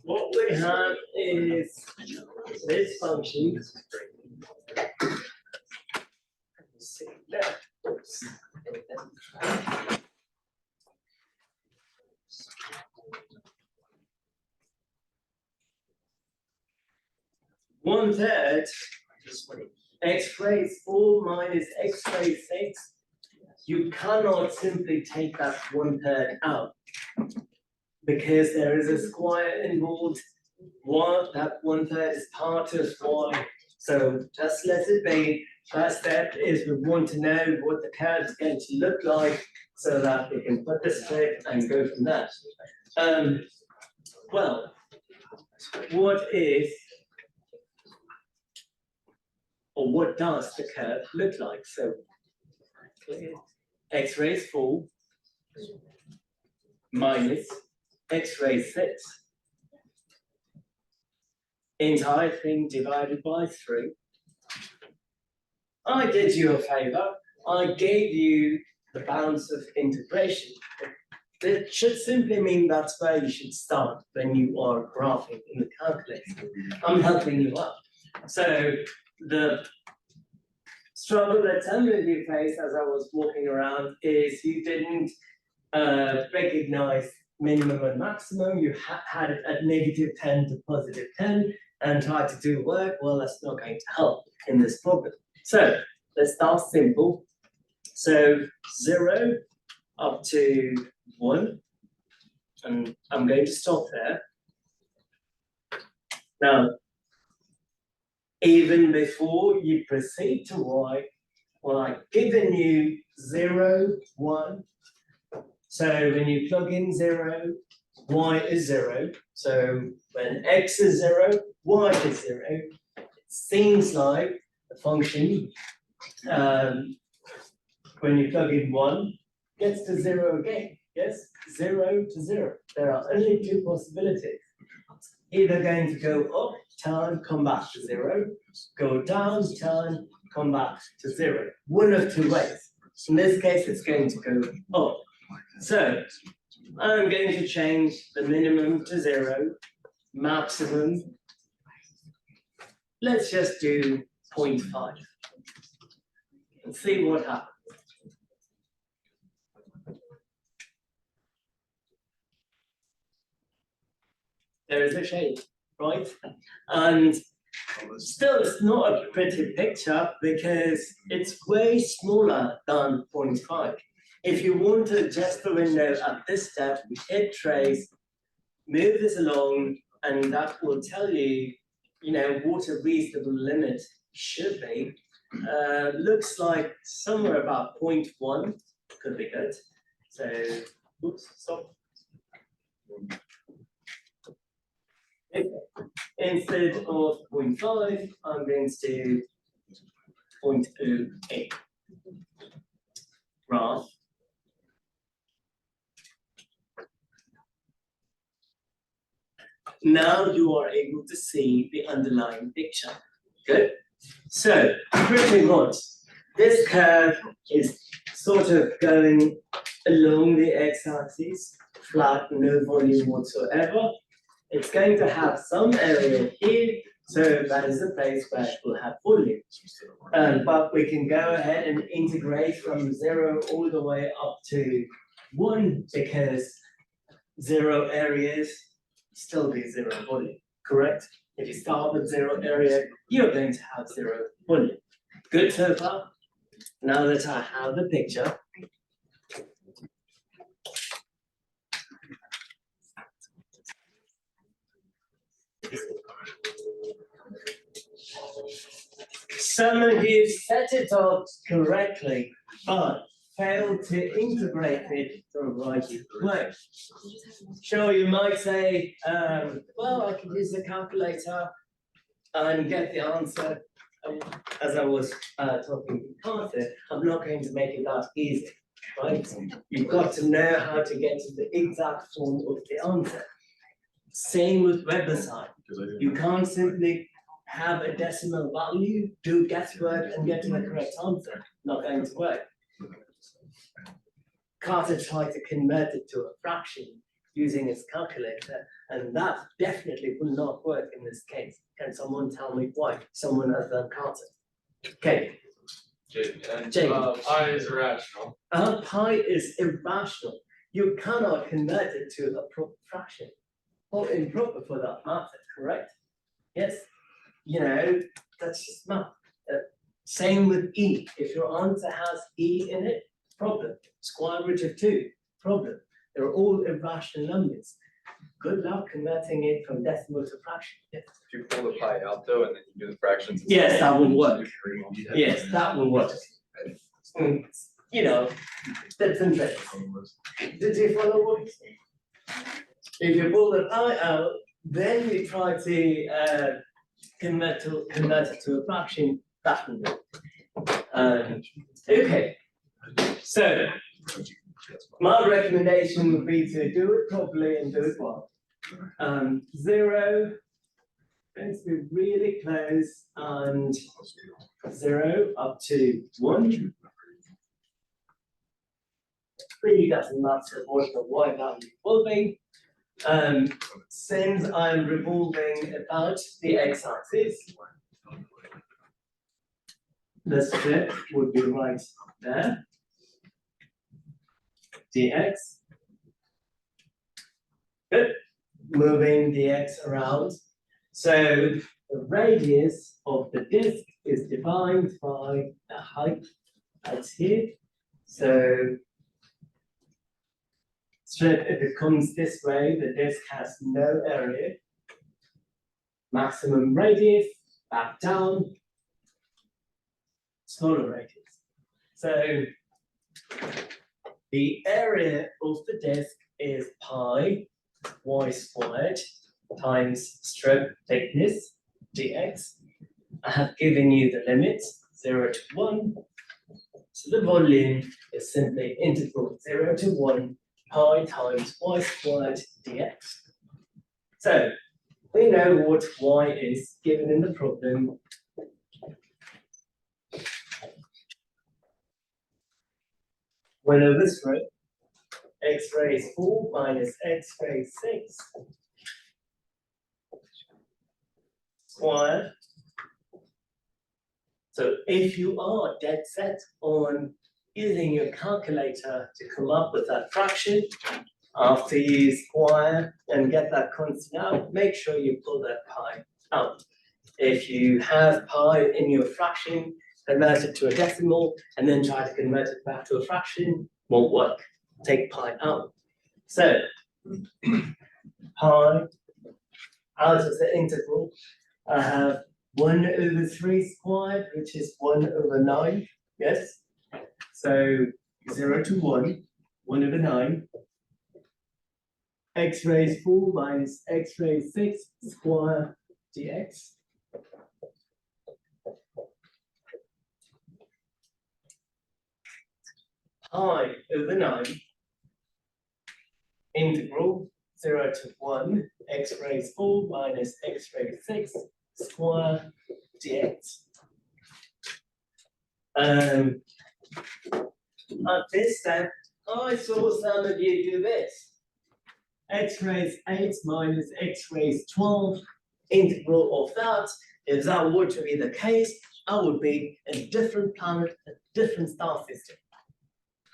what we have is this function. One third x raised 4 minus x raised 6. You cannot simply take that 1/3 out because there is a square involved. That 1/3 is part of y. So just let it be. First step is we want to know what the curve is going to look like so that we can put this straight and go from there. Well, what is or what does the curve look like? So x raised 4 minus x raised 6. Entire thing divided by 3. I did you a favor. I gave you the bounds of integration. That should simply mean that's where you should start when you are graphing in the calculator. I'm helping you out. So the struggle that some of you faced as I was walking around is you didn't recognize minimum and maximum. You had it at -10 to +10 and tried to do work. Well, that's not going to help in this problem. So let's start simple. So 0 up to 1, and I'm going to stop there. Now, even before you proceed to y, well, I've given you 0, 1. So when you plug in 0, y is 0. So when x is 0, y is 0. It seems like the function, when you plug in 1, gets to 0 again. Yes, 0 to 0. There are only two possibilities. Either going to go up, turn, come back to 0, go down, turn, come back to 0. One of two ways. In this case, it's going to go up. So I'm going to change the minimum to 0, maximum. Let's just do 0.5 and see what happens. There is a shade, right? And still, it's not a pretty picture because it's way smaller than 0.5. If you want to adjust the window at this step, hit trace, move this along, and that will tell you, what a reasonable limit should be. Looks like somewhere about 0.1 could be good. So, oops, stop. Okay. Instead of 0.5, I'm going to do 0.08. Graph. Now you are able to see the underlying picture. Good. So pretty much this curve is sort of going along the x-axis, flat, no volume whatsoever. It's going to have some area here, so that is the place where it will have volume. But we can go ahead and integrate from 0 all the way up to 1 because 0 areas still be 0 volume, correct? If you start with 0 area, you're going to have 0 volume. Good so far? Now that I have the picture, some of you set it up correctly, but failed to integrate it the right way. Sure, you might say, well, I can use the calculator and get the answer. As I was talking to Carter, I'm not going to make it that easy, right? You've got to know how to get to the exact form of the answer. Same with WebAssign. You can't simply have a decimal value, do guesswork, and get to the correct answer. Not going to work. Carter tried to convert it to a fraction. using his calculator, and that definitely will not work in this case. Can someone tell me why? Someone other than Carter. Okay. Jaden, pi is irrational. Pi is irrational. You cannot convert it to a proper fraction or improper for that matter, correct? Yes. You know, that's just math. Same with e. If your answer has e in it, problem. Square root of 2, problem. They're all irrational numbers. Good luck converting it from decimal to fraction. Yes. If you pull the pi alto and then you do the fractions. Yes, that will work. Yes, that will work. You know, that's interesting. Did you follow what he said? If you pull the pi out, then you try to convert it to a fraction, that will work. Okay, so my recommendation would be to do it properly and do it well. 0 going to be really close, and 0 up to 1. Really doesn't matter what the y value will be. Since I'm revolving about the x-axis, the strip would be right there. Dx. Good. Moving the x around. So the radius of the disk is defined by the height that's here. So strip, if it comes this way, the disk has no area. Maximum radius, back down, smaller radius. So the area of the disk is pi y squared times strip thickness dx. I have given you the limits 0 to 1. So the volume is simply integral 0 to 1 pi times y squared dx. So we know what y is given in the problem. One over 3, x raised 4 minus x raised 6 squared. So if you are dead set on using your calculator to come up with that fraction, after you square and get that constant out, make sure you pull that pi out. If you have pi in your fraction, convert it to a decimal, and then try to convert it back to a fraction, won't work. Take pi out. So, pi out of the integral, I have 1 over 3 squared, which is 1 over 9, yes? So, 0 to 1, 1 over 9. X raised 4 minus x raised 6 square dx. Pi over 9 integral 0 to 1 x raised 4 minus x raised 6 square dx. At this step, I saw some of you do this. X raised 8 minus x raised 12 integral of that. If that were to be the case, I would be in a different planet, a different star system.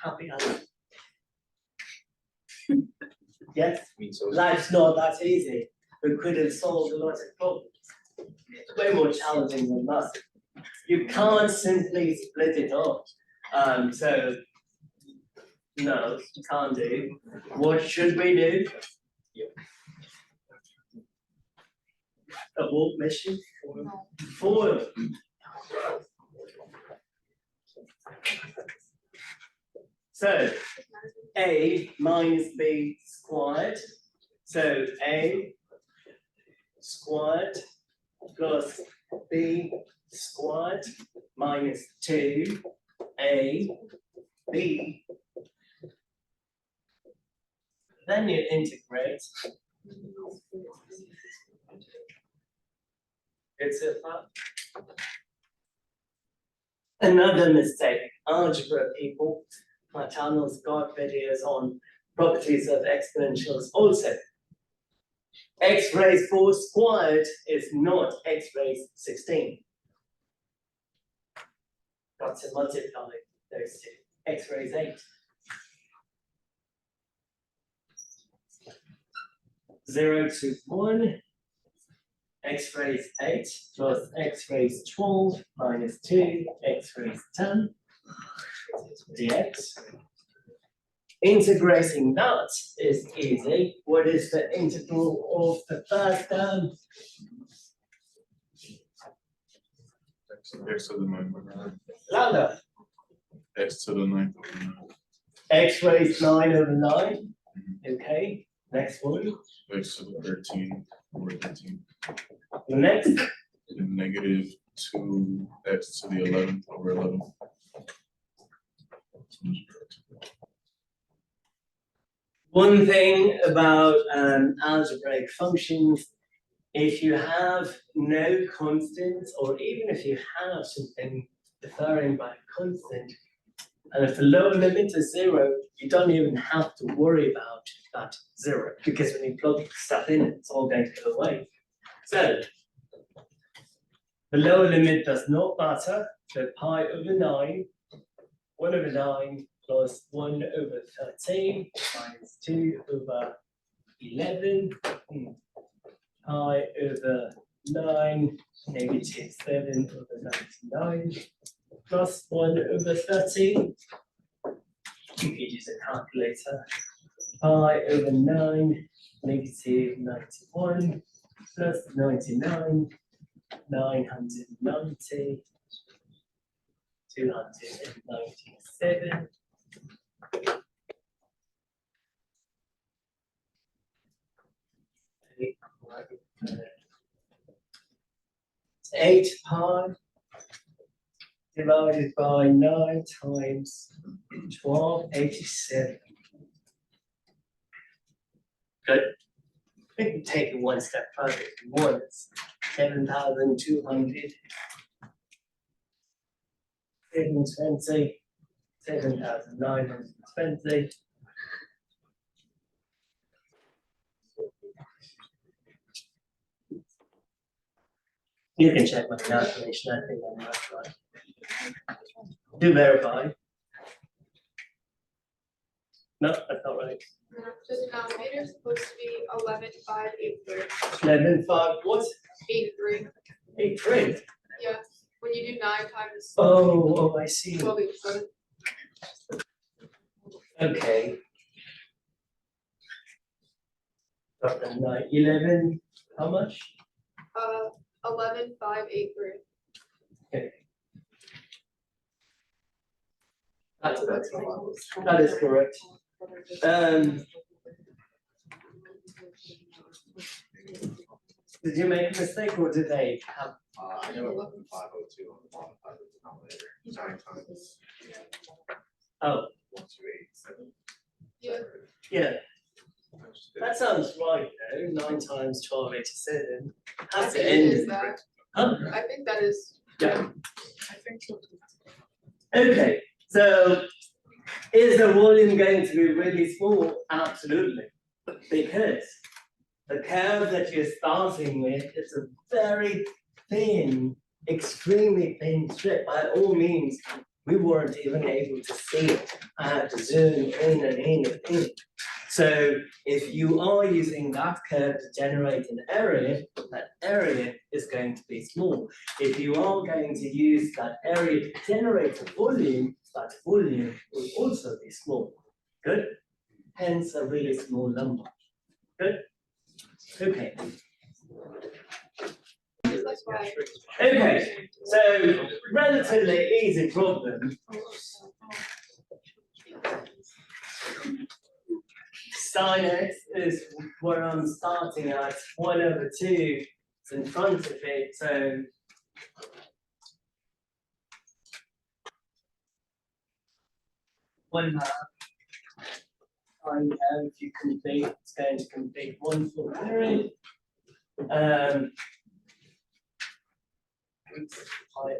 Happy answer. Yes, life's not that easy. We could have solved a lot of problems. It's way more challenging than that. You can't simply split it up. So no, can't do. What should we do? Abort mission? Foil. So a minus b squared. So a squared plus b squared minus 2a b. Then you integrate. It's a another mistake. Algebra people, my channel's got videos on properties of exponentials also. X raised 4 squared is not x raised 16. Got to multiply those two. X raised 8. 0 to 1. X raised 8 plus x raised 12 minus 2 x raised 10 dx. Integrating that is easy. What is the integral of the first term? X to the 9 over 9. Louder. X to the 9 over 9. X raised 9 over 9. Okay. Next one. X to the 13 over 13. The next. And negative 2x to the 11th over 11. One thing about algebraic functions, if you have no constants, or even if you have something differing by a constant, and if the lower limit is 0, you don't even have to worry about that 0, because when you plug stuff in, it's all going to go away. So, the lower limit does not matter, so pi over 9, 1 over 9, plus 1 over 13 minus 2 over 11, pi over 9, negative 7 over 99, plus 1 over 13. You could use a calculator. Pi over 9, negative 91, plus 99, 990, 297. 8 pi divided by 9 times 12, 87. Good. We can take it one step further if you want. 7,200. 720. 7,920. You can check my calculation, I think I'm right. Do verify. No, that's not right. The denominator is supposed to be 11,583. 11,5, what? 83. 83. Yeah. When you do 9 times Oh, I see. 12 equals 7. Okay. Got the 9, 11, how much? 11,583. Okay. That is correct. Did you make a mistake or did they have? I know 11,502 on the bottom side of the denominator. 9 times Oh, 1,287. Yeah. yeah, that sounds right though. 9 times 1287 I has to think it end. is that. Huh? I think that is. Yeah. I think so. Okay, so is the volume going to be really small? Absolutely, because the curve that you're starting with is a very thin, extremely thin strip. By all means, we weren't even able to see it. I had to zoom in and in and in. So if you are using that curve to generate an area, that area is going to be small. If you are going to use that area to generate a volume, that volume will also be small. Good? Hence a really small number. Good? Okay. That's why. Okay, so relatively easy problem. Sin x is where I'm starting at, 1 over 2 is in front of it, so one half time if you complete, it's going to complete 1 full period. Pi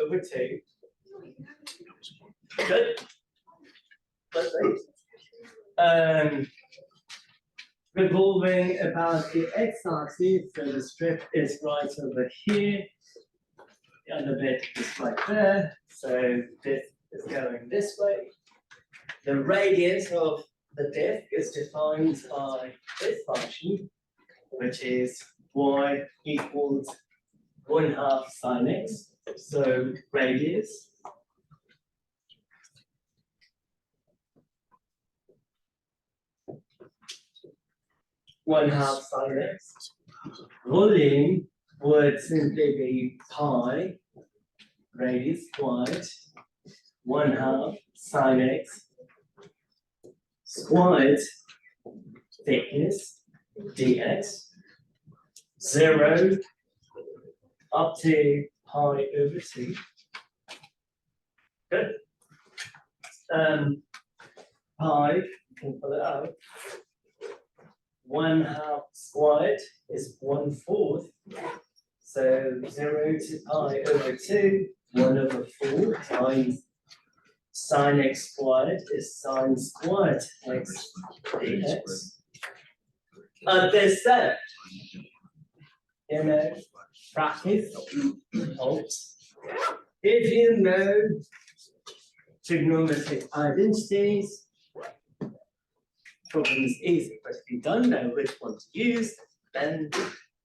over 2. Good. That's right. revolving about the x-axis, so the strip is right over here. The other bit is right there, so this is going this way. The radius of the disk is defined by this function, which is y equals 1/2 sin x, so radius. One half sin x. Volume would simply be pi radius squared 1/2 sin x squared thickness dx 0 up to pi over 2. Good. Pi, you can pull it out. 1/2 squared is 1/4. So 0 to pi over 2, 1/4 times sin x squared is sin squared x dx. This set, practice helps. If you know trigonometric identities, problem is easy, but if you don't know which one to use, then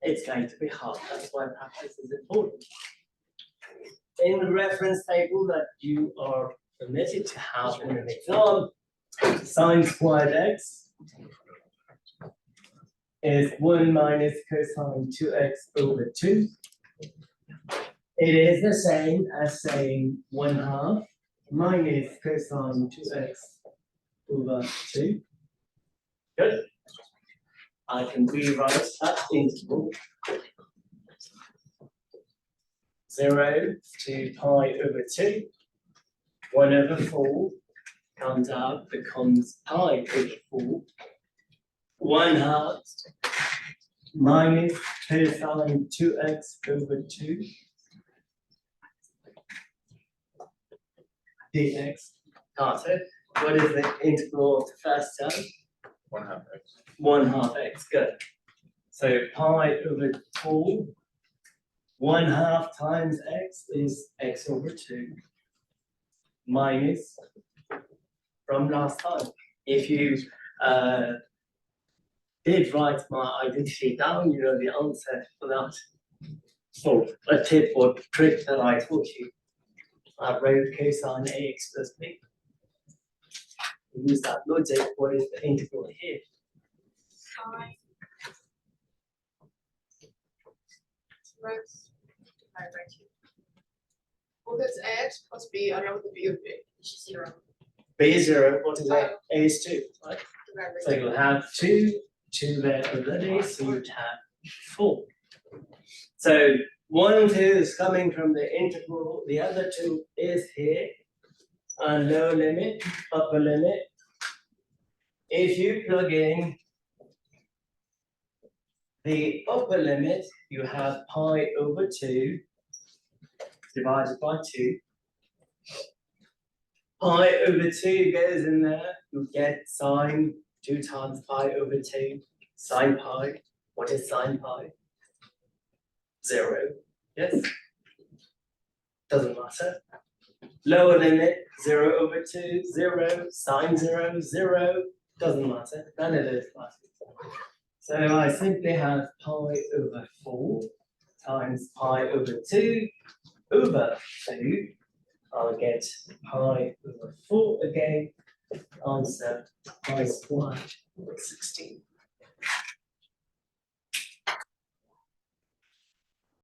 it's going to be hard. That's why practice is important. In the reference table that you are permitted to have in an exam, sin squared x is 1 minus cosine 2x over 2. It is the same as saying 1/2 minus cosine 2x over 2. Good. I can rewrite that interval. 0 to pi over 2. 1/4 comes out, becomes pi over 4. 1/2 minus cosine 2x over 2 dx. Got it. What is the integral of the first term? 1/2 x. 1/2 x, good. So pi over 4, 1/2 times x is x over 2 minus from last time. If you did write my identity down, you know the answer for that. So a tip or trick that I taught you. I wrote cosine ax plus b. Use that logic. What is the integral here? Sine. X. Divided by 2. Well, that's x plus b. I don't know what the b would be. It's 0. B is 0. What is A? A is 2. Right? Divided So by you'll have 2 there already, so you'd have 4. So 1 and 2 is coming from the integral, the other 2 is here. And lower limit, upper limit. If you plug in the upper limit, you have pi over 2 divided by 2. Pi over 2 goes in there, you get sine 2 times pi over 2, sine pi. What is sine pi? 0, yes? Doesn't matter. Lower limit, 0 over 2, 0, sine 0, 0, doesn't matter. None of those matters. So I simply have pi over 4 times pi over 2 over 2. I'll get pi over 4 again. Answer pi squared 16.